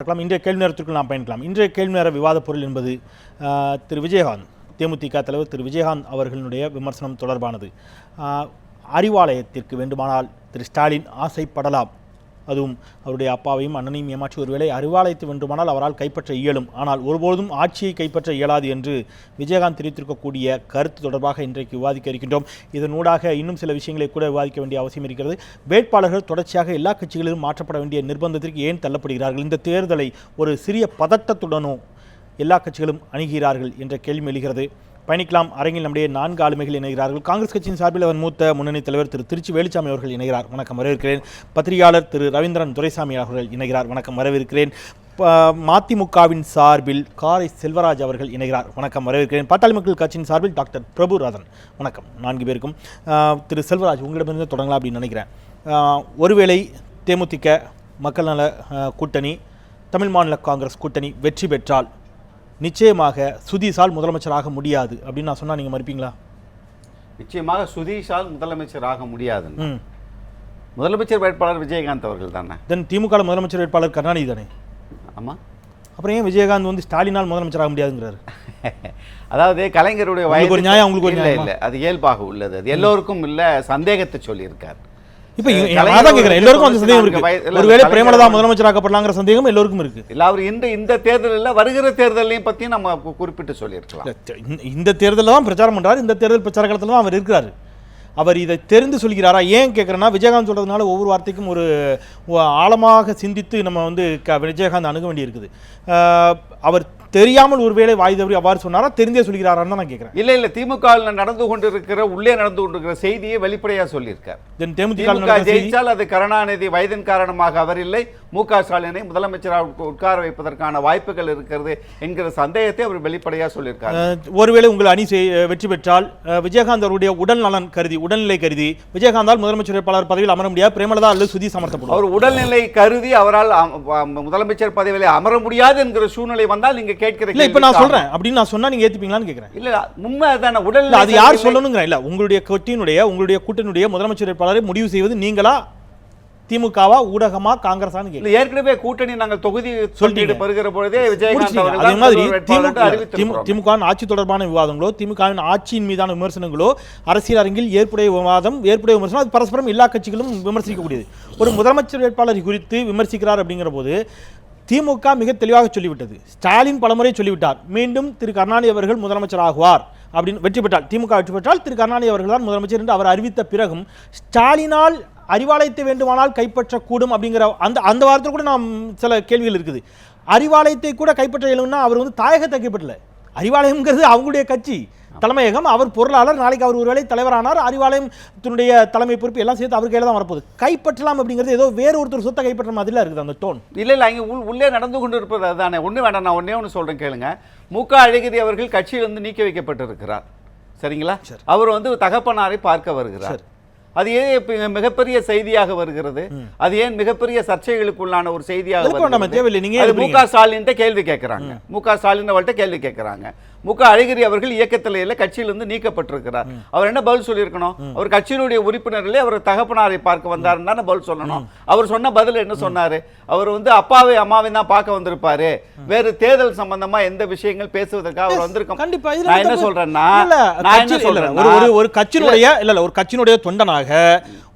இன்றைய கேள்வி நேரத்திற்குள் நாம் பயணிக்கலாம். இன்றைய கேள்வி நேர விவாத பொருள் என்பது திரு விஜயகாந்த், தேமுதிக தலைவர் திரு விஜயகாந்த் அவர்களுடைய விமர்சனம் தொடர்பானது. அறிவாலயத்திற்கு வேண்டுமானால் திரு ஸ்டாலின் ஆசைப்படலாம், அதுவும் அவருடைய அப்பாவையும் அண்ணனையும் ஏமாற்றி ஒருவேளை அறிவாலயத்தை வேண்டுமானால் அவரால் கைப்பற்ற இயலும், ஆனால் ஒருபோதும் ஆட்சியை கைப்பற்ற இயலாது என்று விஜயகாந்த் தெரிவித்திருக்கக்கூடிய கருத்து தொடர்பாக இன்றைக்கு விவாதிக்க இருக்கின்றோம். இதனூடாக இன்னும் சில விஷயங்களை கூட விவாதிக்க வேண்டிய அவசியம் இருக்கிறது. வேட்பாளர்கள் தொடர்ச்சியாக எல்லா கட்சிகளிலும் மாற்றப்பட வேண்டிய நிர்பந்தத்திற்கு ஏன் தள்ளப்படுகிறார்கள்? இந்த தேர்தலை ஒரு சிறிய பதட்டத்துடனோ எல்லா கட்சிகளும் அணுகிறார்கள் என்ற கேள்வி எழுகிறது. பயணிக்கலாம். அரங்கில் நம்முடைய 4 ஆளுமைகள் இணைகிறார்கள். காங்கிரஸ் கட்சியின் சார்பில் அவர் மூத்த முன்னணி தலைவர் திரு திருச்சி வேலுச்சாமி அவர்கள் இணைகிறார். வணக்கம், வரவேற்கிறேன். பத்திரிகையாளர் திரு ரவீந்திரன் துரைசாமி அவர்கள் இணைகிறார். வணக்கம், வரவேற்கிறேன். மதிமுகவின் சார்பில் காரை செல்வராஜ் அவர்கள் இணைகிறார். வணக்கம், வரவேற்கிறேன். பாட்டாளி மக்கள் கட்சியின் சார்பில் டாக்டர் பிரபுராதன். வணக்கம். 4 பேருக்கும். திரு செல்வராஜ், உங்களிடமிருந்து தொடங்கலாம் அப்படின்னு நினைக்கிறேன். ஒருவேளை தேமுதிக மக்கள் நல கூட்டணி தமிழ் மாநில காங்கிரஸ் கூட்டணி வெற்றி பெற்றால் நிச்சயமாக சுதீஷால் முதலமைச்சராக முடியாது அப்படின்னு நான் சொன்னா நீங்க மறுப்பீங்களா? நிச்சயமாக சுதீஷால் முதலமைச்சராக முடியாது. முதலமைச்சர் வேட்பாளர் விஜயகாந்த் அவர்கள் தானே. தென் திமுக முதலமைச்சர் வேட்பாளர் கருணாநிதி தானே. ஆமா, அப்புறம் ஏன் விஜயகாந்த் வந்து ஸ்டாலினால் முதலமைச்சராக முடியாதுங்கிறாரு? அதாவது கலைஞருடைய வயது ஒரு நியாயம், உங்களுக்கு ஒரு நியாயம் இல்லை, அது இயல்பாக உள்ளது. அது எல்லோருக்கும் இல்ல, சந்தேகத்தை சொல்லியிருக்கார். இப்ப எல்லாருக்கும் அந்த சந்தேகம் இருக்கு. ஒருவேளை பிரேமலதா முதலமைச்சராக்கப்படலாங்கிற சந்தேகம் எல்லோருக்கும் இருக்கு. இல்ல, அவர் இந்த தேர்தலில் வருகிற தேர்தலையும் பத்தி நம்ம குறிப்பிட்டு சொல்லியிருக்கலாம். இந்த தேர்தலில் தான் பிரச்சாரம் பண்றாரு. இந்த தேர்தல் பிரச்சார காலத்தில் தான் அவர் இருக்கிறாரு. அவர் இதை தெரிந்து சொல்கிறாரா? ஏன் கேட்குறேன்னா, விஜயகாந்த் சொல்றதுனால ஒவ்வொரு வார்த்தைக்கும் ஒரு ஆழமாக சிந்தித்து நம்ம வந்து விஜயகாந்த் அணுக வேண்டி இருக்குது. அவர் தெரியாமல் ஒருவேளை வாய் தவறி அவ்வாறு சொன்னாரா, தெரிந்தே சொல்கிறாரான்னு தான் நான் கேட்கிறேன். இல்ல, திமுக நடந்து கொண்டிருக்கிற உள்ளே நடந்து கொண்டிருக்கிற செய்தியை வெளிப்படையா சொல்லியிருக்கார். தேமுதிக ஜெயிச்சால் அது கருணாநிதி வயதின் காரணமாக அவர் இல்லை, மு.க. ஸ்டாலினை முதலமைச்சராக உட்கார வைப்பதற்கான வாய்ப்புகள் இருக்கிறது என்கிற சந்தேகத்தை அவர் வெளிப்படையா சொல்லியிருக்கார். ஒருவேளை உங்கள் அணி வெற்றி பெற்றால் விஜயகாந்த் அவருடைய உடல் நலன் கருதி, உடல்நிலை கருதி விஜயகாந்தால் முதலமைச்சர் வேட்பாளர் பதவியில் அமர முடியாது, பிரேமலதா அல்லது சுதீஷ் சமர்த்தப்படும். அவர் உடல்நிலை கருதி அவரால் முதலமைச்சர் பதவியில் அமர முடியாது என்கிற சூழ்நிலை வந்தால் நீங்க கேட்கிற இல்ல, இப்ப நான் சொல்றேன் அப்படின்னு நான் சொன்னா நீங்க ஏத்துப்பீங்களான்னு கேக்குறேன். இல்ல, உண்மை அதான. உடல் அது யார் சொல்லணுங்கிற இல்ல, உங்களுடைய கூட்டணியுடைய முதலமைச்சர் வேட்பாளரை முடிவு செய்வது நீங்களா, திமுகவா, ஊடகமா, காங்கிரஸான்னு கேட்க. ஏற்கனவே கூட்டணி நாங்கள் தொகுதி சொல்லிட்டு வருகிற பொழுதே விஜயகாந்த் அவர்கள் அதே மாதிரி திமுக ஆட்சி தொடர்பான விவாதங்களோ, திமுகவின் ஆட்சியின் மீதான விமர்சனங்களோ, அரசியல் அரங்கில் ஏற்புடைய விமர்சனம், அது பரஸ்பரம் எல்லா கட்சிகளும் விமர்சிக்கக்கூடியது. ஒரு முதலமைச்சர் வேட்பாளர் குறித்து விமர்சிக்கிறார் அப்படிங்கிற போது திமுக மிக தெளிவாக சொல்லிவிட்டது. ஸ்டாலின் பலமுறை சொல்லிவிட்டார், மீண்டும் திரு கருணாநிதி அவர்கள் முதலமைச்சர் ஆகுவார் அப்படின்னு. வெற்றி பெற்றால், திமுக வெற்றி பெற்றால் திரு கருணாநிதி அவர்கள் தான் முதலமைச்சர் என்று அவர் அறிவித்த பிறகும் ஸ்டாலினால் அறிவாலயத்தை வேண்டுமானால் கைப்பற்றக்கூடும் அப்படிங்கிற அந்த வாரத்தில் கூட நாம் சில கேள்விகள் இருக்குது. அறிவாலயத்தை கூட கைப்பற்ற இயலும்னா அவர் வந்து தாயகத்தை கைப்பற்றல. அறிவாலயம்ங்கிறது அவங்களுடைய கட்சி தலைமையகம், அவர் பொருளாளர், நாளைக்கு அவர் ஒருவேளை தலைவரானார், அறிவாலயத்தினுடைய தலைமை பொறுப்பு எல்லாம் சேர்த்து அவர் கையில் தான் வரப்போகுது. கைப்பற்றலாம் அப்படிங்கிறது ஏதோ வேறு ஒருத்தர் சொத்தை கைப்பற்ற மாதிரிலாம் இருக்குது அந்த டோன். இல்லை, அங்கே உள்ளே நடந்து கொண்டு இருப்பது அதுதானே. ஒன்று வேண்டாம், நான் ஒன்று சொல்கிறேன் கேளுங்க. மு.க. அழகிரி அவர்கள் கட்சியிலிருந்து நீக்கி வைக்கப்பட்டிருக்கிறார், சரிங்களா? அவர் வந்து தகப்பனாரை பார்க்க வருகிறார். அது ஏன் மிகப்பெரிய செய்தியாக வருகிறது? அது ஏன் மிகப்பெரிய சர்ச்சைகளுக்குள்ளான ஒரு செய்தியாக வருகிறது? மு.க. ஸ்டாலின் கேள்வி கேட்கிறாங்க, மு.க. ஸ்டாலின் அவர்கிட்ட கேள்வி கேட்கிறாங்க. மு.க. அழகிரி அவர்கள் இயக்கத்தில கட்சியிலிருந்து நீக்கப்பட்டிருக்கிறார். அவர் என்ன பதில் சொல்லியிருக்கணும்? அவர் கட்சியினுடைய உறுப்பினர்களே அவர் தகப்பனாரை பார்க்க வந்தாருன்னு தானே பதில் சொல்லணும். அவர் சொன்ன பதில் என்ன சொன்னாரு? அவர் வந்து அப்பாவை அம்மாவை தான் பார்க்க வந்திருப்பாரு, வேறு தேர்தல் சம்பந்தமா எந்த விஷயங்கள் பேசுவதற்காக அவர் வந்திருக்கோம். கண்டிப்பா நான் என்ன சொல்றேன்னா, ஒரு கட்சியினுடைய தொண்டனாக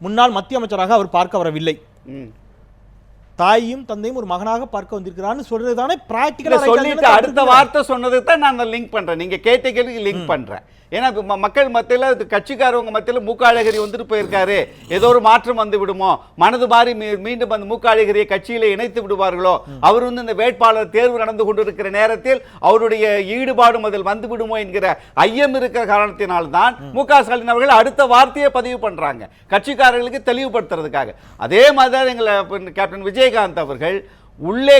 முன்னாள் மத்திய அமைச்சராக அவர் பார்க்க வரவில்லை, தாயும் தந்தையும் ஒரு மகனாக பார்க்க வந்திருக்கிறான்னு சொல்றதுதானே பிராக்டிகலா சொல்லிட்டு அடுத்த வார்த்தை சொன்னதுக்கு தான் நான் லிங்க் பண்றேன். நீங்க கேட்ட கேள்விக்கு லிங்க் பண்றேன். ஏன்னா மக்கள் மத்தியில், கட்சிக்காரவங்க மத்தியில் மு.க. அழகிரி வந்துட்டு போயிருக்காரு, ஏதோ ஒரு மாற்றம் வந்து விடுமோ, மனது மாறி மீண்டும் அந்த மு.க. அழகிரியை கட்சியில இணைத்து விடுவார்களோ, அவர் வந்து இந்த வேட்பாளர் தேர்வு நடந்து கொண்டிருக்கிற நேரத்தில் அவருடைய ஈடுபாடும் அதில் வந்து விடுமோ என்கிற ஐயம் இருக்கிற காரணத்தினால்தான் மு.க. ஸ்டாலின் அவர்கள் அடுத்த வார்த்தையை பதிவு பண்றாங்க, கட்சிக்காரர்களுக்கு தெளிவுபடுத்துறதுக்காக. அதே மாதிரி எங்களை கேப்டன் விஜயகாந்த் அவர்கள் உள்ளே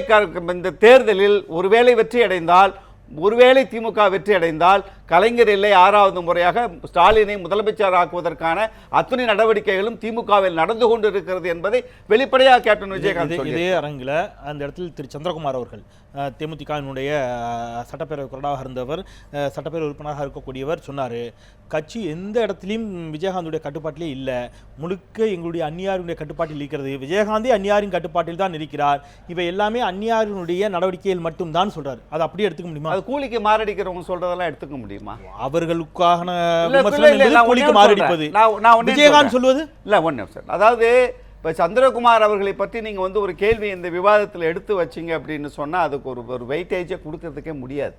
இந்த தேர்தலில் ஒருவேளை வெற்றி அடைந்தால், ஒருவேளை திமுக வெற்றி அடைந்தால் கலைஞர் இல்லை 6வது முறையாக ஸ்டாலினை முதலமைச்சர் ஆக்குவதற்கான அத்தனை நடவடிக்கைகளும் திமுகவில் நடந்து கொண்டு இருக்கிறது என்பதை வெளிப்படையாக கேப்டன் விஜயகாந்த் இதே அரங்கில் அந்த இடத்தில் திரு சந்திரகுமார் அவர்கள் தேமுதிகவினுடைய சட்டப்பேரவை கொறடாக இருந்தவர், சட்டப்பேரவை உறுப்பினராக இருக்கக்கூடியவர் சொன்னார், கட்சி எந்த இடத்துலையும் விஜயகாந்துடைய கட்டுப்பாட்டிலே இல்லை, முழுக்க எங்களுடைய அந்நியாரினுடைய கட்டுப்பாட்டில் இருக்கிறது, விஜயகாந்தே அந்நியாரின் கட்டுப்பாட்டில் தான் இருக்கிறார், இவை எல்லாமே அந்நியாரினுடைய நடவடிக்கைகள் மட்டும்தான் சொல்றாரு. அது அப்படியே எடுத்துக்க முடியுமா? அது கூலிக்கு மாரடிக்கிறவங்க சொல்றதெல்லாம் எடுத்துக்க முடியுமா? அவர்களுக்கான கூலிக்கு மாரடிப்பது விஜயகாந்த் சொல்வது இல்லை. ஒன் நிமிஷம். அதாவது இப்போ சந்திரகுமார் அவர்களை பற்றி நீங்கள் வந்து ஒரு கேள்வி இந்த விவாதத்தில் எடுத்து வச்சிங்க அப்படின்னு சொன்னால் அதுக்கு ஒரு வெயிட்டேஜை கொடுக்கறதுக்கே முடியாது.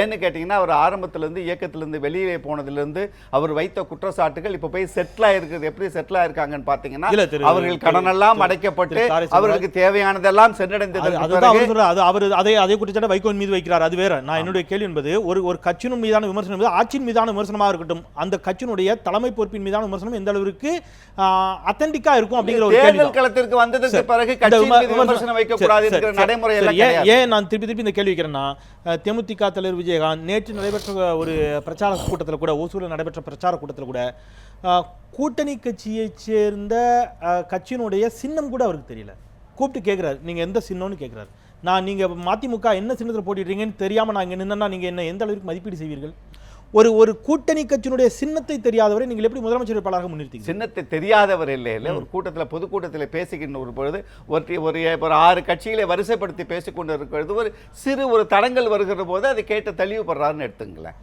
ஏன்னு கேட்டிங்கன்னா அவர் ஆரம்பத்திலேருந்து இயக்கத்திலேருந்து வெளியே போனதுலேருந்து அவர் வைத்த குற்றச்சாட்டுகள் இப்போ போய் செட்டில் ஆகிருக்கிறது. எப்படி செட்டில் ஆகிருக்காங்கன்னு பார்த்தீங்கன்னா அவர்கள் கடனெல்லாம் அடைக்கப்பட்டு அவர்களுக்கு தேவையானதெல்லாம் சென்றடைந்தது. அதே குற்றச்சாட்டை வைகோன் மீது வைக்கிறார். அது வேற. நான் என்னுடைய கேள்வி என்பது ஒரு கட்சியின் மீதான விமர்சனம் என்பது ஆட்சியின் மீதான விமர்சனமாக இருக்கட்டும், அந்த கட்சியினுடைய தலைமை பொறுப்பின் மீதான விமர்சனம் எந்த அளவிற்கு அத்தன்டிக்கா இருக்கும் அப்படிங்கிற ஒரு தேர்தல் களத்திற்கு வந்ததுக்கு பிறகு கட்சியின் மீது விமர்சனம் வைக்கக்கூடாது என்கிற நடைமுறை ஏன் நான் திருப்பி இந்த கேள்வி வைக்கிறேன்னா, தேமுதிக தலைவர் விஜயகாந்த் நேற்று நடைபெற்ற ஒரு பிரச்சார கூட்டத்தில் கூட, ஓசூரில் நடைபெற்ற பிரச்சார கூட்டத்தில் கூட கூட்டணி கட்சியை சேர்ந்த கட்சியினுடைய சின்னம் கூட அவருக்கு தெரியல. கூப்பிட்டு கேட்குறாரு, நீங்கள் எந்த சின்னம்னு கேட்குறாரு. நீங்கள் மதிமுக என்ன சின்னத்தில் போட்டிடுறீங்கன்னு தெரியாமல் நான் இங்கே நின்னா நீங்கள் என்ன எந்த அளவுக்கு மதிப்பீடு செய்வீர்கள்? ஒரு கூட்டணி கட்சியினுடைய சின்னத்தை தெரியாதவரை நீங்கள் எப்படி முதலமைச்சர் வேட்பாளராக முன்னிறுத்தீங்க? சின்னத்தை தெரியாதவர் இல்லை. ஒரு கூட்டத்தில் பொதுக்கூட்டத்தில் பேசிக்கின்ற ஒரு பொழுது ஒரு 6 கட்சிகளை வரிசைப்படுத்தி பேசிக்கொண்டு இருக்கிறது ஒரு தடங்கள் வருகிற போது அதை கேட்டு தெளிவுபடுறாருன்னு எடுத்துங்களேன்.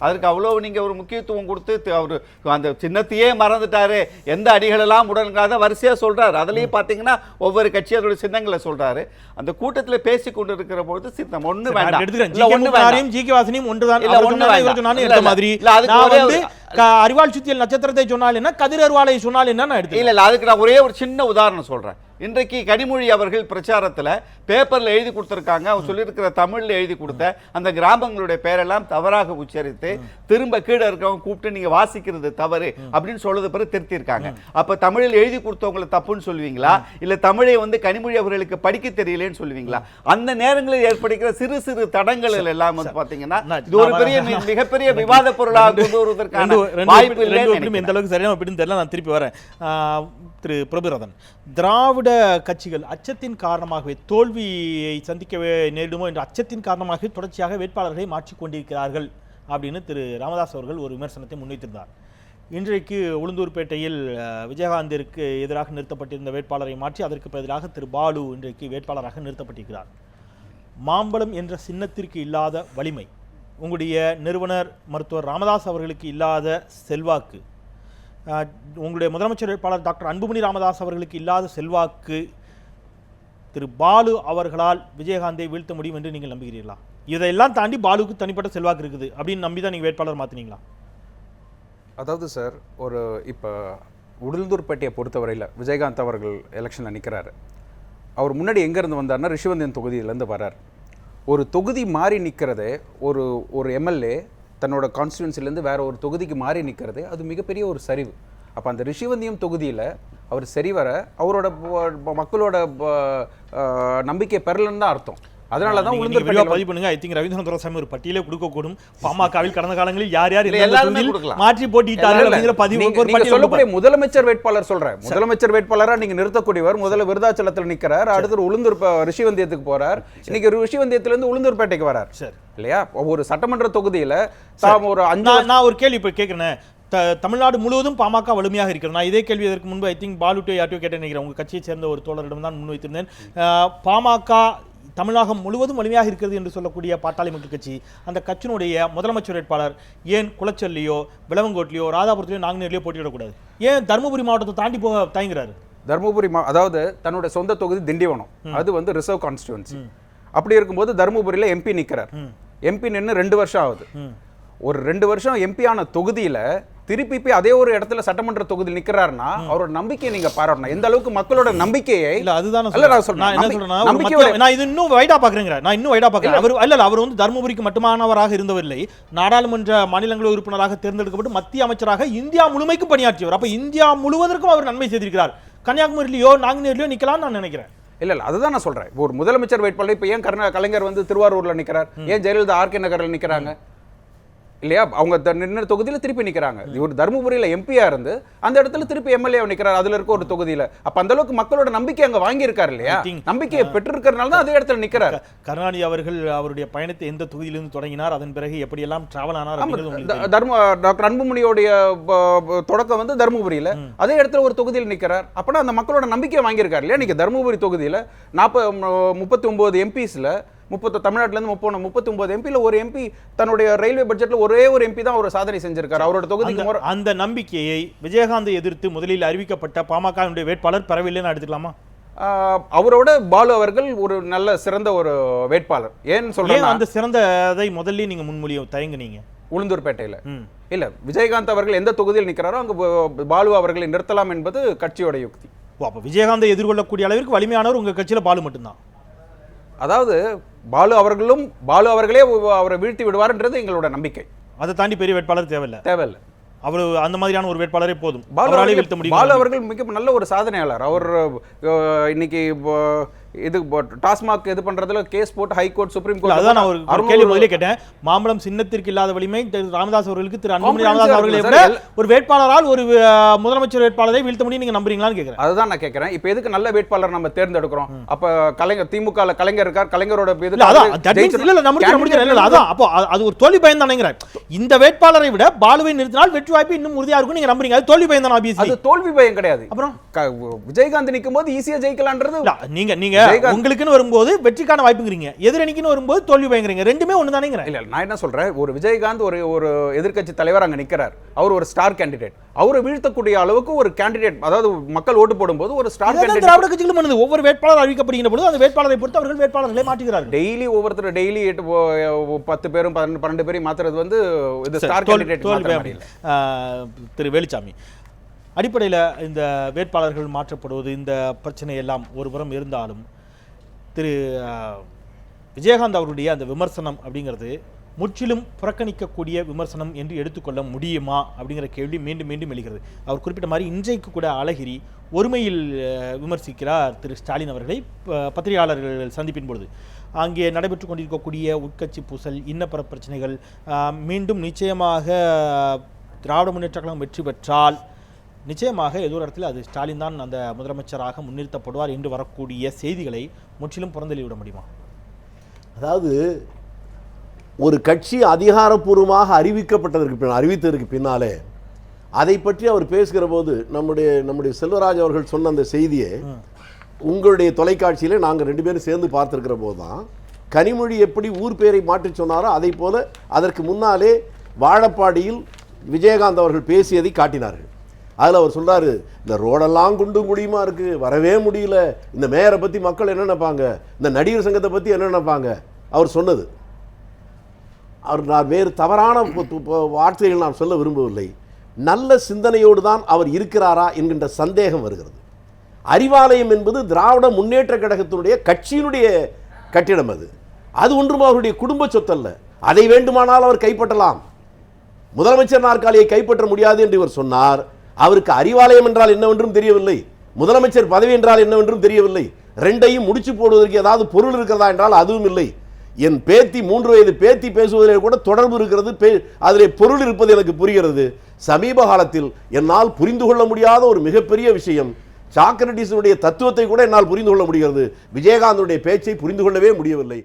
அதற்கு அவ்வளோ நீங்கள் ஒரு முக்கியத்துவம் கொடுத்து அவர் அந்த சின்னத்தையே மறந்துட்டாரு, எந்த அடிகளெல்லாம் உடன்காத வரிசையாக சொல்கிறார். அதுலேயும் பார்த்தீங்கன்னா ஒவ்வொரு கட்சி அதோட சின்னங்களை சொல்கிறாரு. அந்த கூட்டத்தில் பேசி கொண்டு இருக்கிற பொழுது சின்னம் ஒன்று வேண்டாம். அறிவாள் சுத்தியல் நட்சத்திரத்தை சொன்னால் என்ன, கதிர் அருவாளை சொன்னால் என்ன எடுத்து இல்லை. அதுக்கு நான் ஒரே ஒரு சின்ன உதாரணம் சொல்கிறேன். இன்றைக்கு கனிமொழி அவர்கள் பிரச்சாரத்தில் பேப்பரில் எழுதி கொடுத்துருக்காங்க. அவர் சொல்லியிருக்கிற தமிழில் எழுதி கொடுத்த அந்த கிராமங்களுடைய பெயரெல்லாம் தவறாக உச்சரித்து திரும்ப கீழே இருக்கவங்க கூப்பிட்டு நீங்கள் வாசிக்கிறது தவறு அப்படின்னு சொல்றது பிறகு திருத்திருக்காங்க. அப்போ தமிழில் எழுதி கொடுத்தவங்களை தப்புன்னு சொல்லுவீங்களா, இல்லை தமிழை வந்து கனிமொழி அவர்களுக்கு படிக்க தெரியலேன்னு சொல்லுவீங்களா? அந்த நேரங்களில் ஏற்படுகிற சிறு சிறு தடங்கள் எல்லாம் வந்து பார்த்தீங்கன்னா இது ஒரு பெரிய மிகப்பெரிய விவாத பொருளாக கொண்டு வருவதற்கான வாய்ப்பு இல்லை. எந்த அளவுக்கு சரியான அப்படின்னு தெரியல. நான் திருப்பி வரேன். திரு பிரபுரதன், திராவிட கட்சிகள் அச்சத்தின் காரணமாகவே தோல்வியை சந்திக்க நேரிடுமோ என்ற அச்சத்தின் காரணமாக தொடர்ச்சியாக வேட்பாளர்களை மாற்றிக்கொண்டிருக்கிறார்கள் அப்படின்னு திரு ராமதாஸ் அவர்கள் ஒரு விமர்சனத்தை முன்வைத்திருந்தார். இன்றைக்கு உளுந்தூர்பேட்டையில் விஜயகாந்திற்கு எதிராக நிறுத்தப்பட்டிருந்த வேட்பாளரை மாற்றி அதற்கு பதிலாக திரு பாலு இன்றைக்கு வேட்பாளராக நிறுத்தப்பட்டிருக்கிறார். மாம்பழம் என்ற சின்னத்திற்கு இல்லாத வலிமை, உங்களுடைய நிறுவனர் மருத்துவர் ராமதாஸ் அவர்களுக்கு இல்லாத செல்வாக்கு, உங்களுடைய முதலமைச்சர் வேட்பாளர் டாக்டர் அன்புமணி ராமதாஸ் அவர்களுக்கு இல்லாத செல்வாக்கு திரு பாலு அவர்களால் விஜயகாந்தை வீழ்த்த முடியும் என்று நீங்கள் நம்புகிறீர்களா? இதையெல்லாம் தாண்டி பாலுக்கு தனிப்பட்ட செல்வாக்கு இருக்குது அப்படின்னு நம்பி தான் நீங்கள் வேட்பாளர் மாற்றினீங்களா? அதாவது சார், இப்போ உளுந்தூர்பேட்டையை பொறுத்தவரையில் விஜயகாந்த் அவர்கள் எலெக்ஷனில் நிற்கிறாரு. அவர் முன்னாடி எங்கேருந்து வந்தார்னா ரிஷிவந்தியன் தொகுதியிலேருந்து வரார். ஒரு தொகுதி மாறி நிற்கிறதே, ஒரு எம்எல்ஏ தன்னோட கான்ஸ்டிடுவன்சிலேருந்து வேற ஒரு தொகுதிக்கு மாறி நிற்கிறது, அது மிகப்பெரிய ஒரு சரிவு. அப்போ அந்த ரிஷிவந்தியம் தொகுதியில் அவர் சரிவர அவரோட மக்களோட நம்பிக்கை பெறலன்னு தான் அர்த்தம். அதனால தான் பதிவு பண்ணுங்க. ஐ திங்க் ரவீந்திரன் துரைசாமி ஒரு பட்டியலே கொடுக்கக்கூடும். பாமகவில் கடந்த காலங்களில் யார் யார் மாற்றி போட்டிட்டார்கள் சொல்லக்கூடிய முதலமைச்சர் வேட்பாளர் சொல்றேன். முதலமைச்சர் வேட்பாளரா நீங்க நிறுத்தக்கூடியவர் முதல்ல விருதாச்சலத்தில் நிற்கிறார், அடுத்து உளுந்தூர் ரிஷிவந்தியத்துக்கு போறார், இன்னைக்கு ரிஷிவந்தியத்திலிருந்து உளுந்தூர்பேட்டைக்கு வரார் இல்லையா? ஒரு சட்டமன்ற தொகுதியில ஒரு நான் ஒரு கேள்வி இப்ப கேட்கிறேன். தமிழ்நாடு முழுவதும் பாமக வலிமையாக இருக்கிறது. நான் இதே கேள்வி இதற்கு முன்பு ஐ திங்க் பாலுட்டோ யார்ட்டோ கேட்டேன் நினைக்கிறேன். உங்க கட்சியை சேர்ந்த ஒரு தோழரிடம் தான் முன்வைத்திருந்தேன். பாமக தமிழகம் முழுவதும் வலிமையாக இருக்கிறது என்று சொல்லக்கூடிய பாட்டாளி மக்கள் கட்சி, அந்த கட்சியினுடைய முதலமைச்சர் வேட்பாளர் ஏன் குளச்சல்லையோ விளவங்கோட்லையோ ராதாபுரத்திலையோ நாங்குநேரிலையோ போட்டியிடக்கூடாது? ஏன் தருமபுரி மாவட்டத்தை தாண்டி போக தயங்குறாரு? தருமபுரி அதாவது தன்னுடைய சொந்த தொகுதி திண்டிவனம், அது வந்து ரிசர்வ் கான்ஸ்டிடுவன்சி. அப்படி இருக்கும்போது தருமபுரியில் எம்பி நிற்கிறார். எம்பி நின்று 2 வருஷம் ஆகுது. ஒரு 2 வருஷம் எம்பி ஆன தொகுதியில திருப்பி போய் அதே ஒரு இடத்துல சட்டமன்ற தொகுதியில் நிக்கிறாருன்னா அவரோட நம்பிக்கையை நீங்க பாராட்டணும். எந்த அளவுக்கு மக்களோட நம்பிக்கையை இல்ல அதுதான் நான் இது இன்னும் வைடா பாக்குறேன். நான் இன்னும் வைடா பாக்குறேன். அவர் வந்து தர்மபுரிக்கு மட்டுமானவராக இருந்தவரில்லை, நாடாளுமன்ற மாநிலங்களவை உறுப்பினராக தேர்ந்தெடுக்கப்பட்டு மத்திய அமைச்சராக இந்தியா முழுமைக்கும் பணியாற்றியவர். அப்ப இந்தியா முழுவதற்கும் அவர் நன்மை செய்திருக்கிறார். கன்னியாகுமரியிலயோ நாங்குநேரிலையோ நிக்கலாம் நான் நினைக்கிறேன். இல்ல அதுதான் நான் சொல்றேன். ஒரு முதலமைச்சர் வேட்பாளர் இப்ப ஏன் கலைஞர் வந்து திருவாரூர்ல நிக்கிறார், ஏன் ஜெயலலிதா ஆர்கே நகர்ல நிக்கிறாங்க? இல்லையா? அவங்க நின்ன தொகுதியில் திருப்பி நிற்கிறாங்க. இவர் தருமபுரியில் எம்பியா இருந்து அந்த இடத்துல திருப்பி எம்எல்ஏ நிற்கிறார், அதுல இருக்க ஒரு தொகுதியில். அப்ப அந்த அளவுக்கு மக்களோட நம்பிக்கை அங்க வாங்கியிருக்காரு இல்லையா? நம்பிக்கையை பெற்றிருக்கிறனால தான் அதே இடத்துல நிற்கிறார். கருணாநிதி அவர்கள் அவருடைய பயணத்தை எந்த தொகுதியிலிருந்து தொடங்கினார், அதன் பிறகு எப்படியெல்லாம் டிராவல் ஆனார்? டாக்டர் அன்புமணியோடைய தொடக்கம் வந்து தருமபுரியில், அதே இடத்துல ஒரு தொகுதியில் நிற்கிறார். அப்பனா அந்த மக்களோட நம்பிக்கையை வாங்கியிருக்காரு இல்லையா? நீங்க தருமபுரி தொகுதியில் 39 எம்பிஸ்ல தமிழ்நாட்டிலேருந்து 39 எம்பியில் ஒரு எம்பி தன்னுடைய ரயில்வே பட்ஜெட்ல ஒரே ஒரு எம்பி தான் ஒரு சாதனை செஞ்சிருக்காரு. அவரோட தொகுதிக்கு அந்த நம்பிக்கையை விஜயகாந்தை எதிர்த்து முதலில் அறிவிக்கப்பட்ட பாமக வேட்பாளர் பெறவில்லைன்னு எடுத்துக்கலாமா? அவரோட பாலு அவர்கள் ஒரு நல்ல சிறந்த ஒரு வேட்பாளர். ஏன்னு சொல்றேன், அந்த சிறந்ததை முதல்ல நீங்க முன்மொழிய தயங்குனீங்க. உளுந்தூர்பேட்டையில் இல்ல, விஜயகாந்த் அவர்கள் எந்த தொகுதியில் நிற்கிறாரோ அங்க பாலு அவர்களை நிறுத்தலாம் என்பது கட்சியோட யுக்தி. அப்ப விஜயகாந்தை எதிர்கொள்ளக்கூடிய அளவிற்கு வலிமையானவர் உங்க கட்சியில பாலு மட்டும்தான். அதாவது பாலு அவர்களே அவரை வீழ்த்தி விடுவார்ன்றது எங்களோட நம்பிக்கை. அதை தாண்டி பெரிய வேட்பாளர் தேவையில்லை. அவர் அந்த மாதிரியான ஒரு வேட்பாளரே போதும். பாலு அவர்கள் மிக நல்ல ஒரு சாதனையாளர். அவர் இன்னைக்கு இது டாஸ்மாக் இது பண்றதுல கேஸ் போட்டு ஹைகோர்ட் சுப்ரீம் கோர்ட். அதான் நான் ஒரு கேள்வி முதலே கேட்டேன். மாம்பழம் சின்னத்திற்கு இல்லாத வலிமை ராமதாஸ் அவர்களுக்கு, திரு அன்புமணி ராமதாஸ் அவர்களை ஒரு வேட்பாளரால் ஒரு முதலமைச்சர் வேட்பாளரை வீழ்த்த முடியும் நீங்க நம்புறீங்களான்னு கேட்கிறேன். அதுதான் நான் கேட்கிறேன். இப்போ எதுக்கு நல்ல வேட்பாளர் நம்ம தேர்ந்தெடுக்கிறோம்? அப்ப கலைஞர், திமுக கலைஞர் இருக்கார், கலைஞரோட அது ஒரு தோல்வி பயன் தானேங்கிற. இந்த வேட்பாளரை விட பாலுவை நிறுத்தினால் வெற்றி வாய்ப்பு இன்னும் உறுதியா இருக்கும் நீங்க நம்புறீங்க. அது தோல்வி பயன் தானே? அது தோல்வி பயம் கிடையாது. அப்புறம் விஜயகாந்த் நிற்கும் போது ஈஸியா ஜெயிக்கலான்றது நீங்க உங்களுக்குன்னு வரும்போது வெற்றிக்கான வாய்ப்புங்கிறீங்க, எதிரணிக்குன்னு வரும்போது தோல்வி பயங்கறீங்க. ரெண்டுமே ஒண்ணுதானேங்கற. இல்ல, நான் என்ன சொல்றேன், ஒரு விஜயகாந்த் ஒரு எதிர்க்கட்சி தலைவர் அங்க நிக்கிறார். அவர் ஒரு ஸ்டார் கேண்டிடேட். அவரை வீழ்த்தக்கூடிய அளவுக்கு ஒரு கேண்டிடேட், அதாவது மக்கள் ஓட்டு போடும்போது ஒரு ஸ்டார் கேண்டிடேட். திராவிட கட்சிகளும் பண்ணுது. ஒவ்வொரு வேட்பாளர் அறிவிக்கப்படுகிற பொழுது அந்த வேட்பாளரை பொறுத்து அவர்கள் வேட்பாளர்களை மாற்றுகிறார்கள். டெய்லி ஒவ்வொருத்தர் டெய்லி 10 பேரும் 12 பேரையும் மாத்துறது வந்து இது ஸ்டார் கேண்டிடேட். திரு வேலுச்சாமி, அடிப்படையில் இந்த வேட்பாளர்கள் மாற்றப்படுவது, இந்த பிரச்சனை எல்லாம் ஒருபுறம் இருந்தாலும் திரு விஜயகாந்த் அவருடைய அந்த விமர்சனம் அப்படிங்கிறது முற்றிலும் புறக்கணிக்கக்கூடிய விமர்சனம் என்று எடுத்துக்கொள்ள முடியுமா அப்படிங்கிற கேள்வி மீண்டும் மீண்டும் எழுகிறது. அவர் குறிப்பிட்ட மாதிரி இன்றைக்கு கூட அழகிரி ஒருமையில் விமர்சிக்கிறார் திரு ஸ்டாலின் அவர்களை பத்திரிகையாளர்கள் சந்திப்பின் பொழுது. அங்கே நடைபெற்று கொண்டிருக்கக்கூடிய உட்கட்சி பூசல், இன்னப்பற பிரச்சனைகள், மீண்டும் நிச்சயமாக திராவிட முன்னேற்ற கழகம் வெற்றி பெற்றால் நிச்சயமாக ஏதோ ஒரு இடத்துல அது ஸ்டாலின் தான் அந்த முதலமைச்சராக முன்னிறுத்தப்படுவார் என்று வரக்கூடிய செய்திகளை முற்றிலும் புறந்தள்ளிவிட முடியுமா? அதாவது ஒரு கட்சி அதிகாரப்பூர்வமாக அறிவித்ததற்கு பின்னாலே அதை பற்றி அவர் பேசுகிற போது நம்முடைய செல்வராஜ் அவர்கள் சொன்ன அந்த செய்தியை உங்களுடைய தொலைக்காட்சியில் நாங்கள் 2 பேரும் சேர்ந்து பார்த்துருக்கிற போது தான் கனிமொழி எப்படி ஊர் பேரை மாற்றி சொன்னாரோ அதை போல அதற்கு முன்னாலே வாழப்பாடியில் விஜயகாந்த் அவர்கள் பேசியதை காட்டினார்கள். அதில் அவர் சொல்கிறாரு, இந்த ரோடெல்லாம் குண்டும் குழியுமா இருக்குது, வரவே முடியல, இந்த மேயரை பற்றி மக்கள் என்ன நினைப்பாங்க, இந்த நடிகர் சங்கத்தை பற்றி என்ன நினைப்பாங்க. அவர் சொன்னது நான் வேறு தவறான வார்த்தைகள் நான் சொல்ல விரும்பவில்லை. நல்ல சிந்தனையோடு தான் அவர் இருக்கிறாரா என்கின்ற சந்தேகம் வருகிறது. அறிவாலயம் என்பது திராவிட முன்னேற்ற கழகத்தினுடைய கட்சியினுடைய கட்டிடம். அது ஒன்றும் அவருடைய குடும்ப சொத்தல்ல. அதை வேண்டுமானால் அவர் கைப்பற்றலாம். முதலமைச்சர் நாற்காலியை கைப்பற்ற முடியாது என்று இவர் சொன்னார். அவருக்கு அறிவாலயம் என்றால் என்னவென்றும் தெரியவில்லை, முதலமைச்சர் பதவி என்றால் என்னவென்றும் தெரியவில்லை. ரெண்டையும் முடிச்சு போடுவதற்கு ஏதாவது பொருள் இருக்கிறதா என்றால் அதுவும் இல்லை. என் பேத்தி 3 வயது பேத்தி பேசுவதிலே கூட தொடர்பு இருக்கிறது, அதிலே பொருள் இருப்பது எனக்கு புரிகிறது. சமீப காலத்தில் என்னால் புரிந்து கொள்ள முடியாத ஒரு மிகப்பெரிய விஷயம், சாக்ரட்டிஸுடைய தத்துவத்தை கூட என்னால் புரிந்து கொள்ள முடிகிறது, விஜயகாந்துடைய பேச்சை புரிந்து கொள்ளவே முடியவில்லை.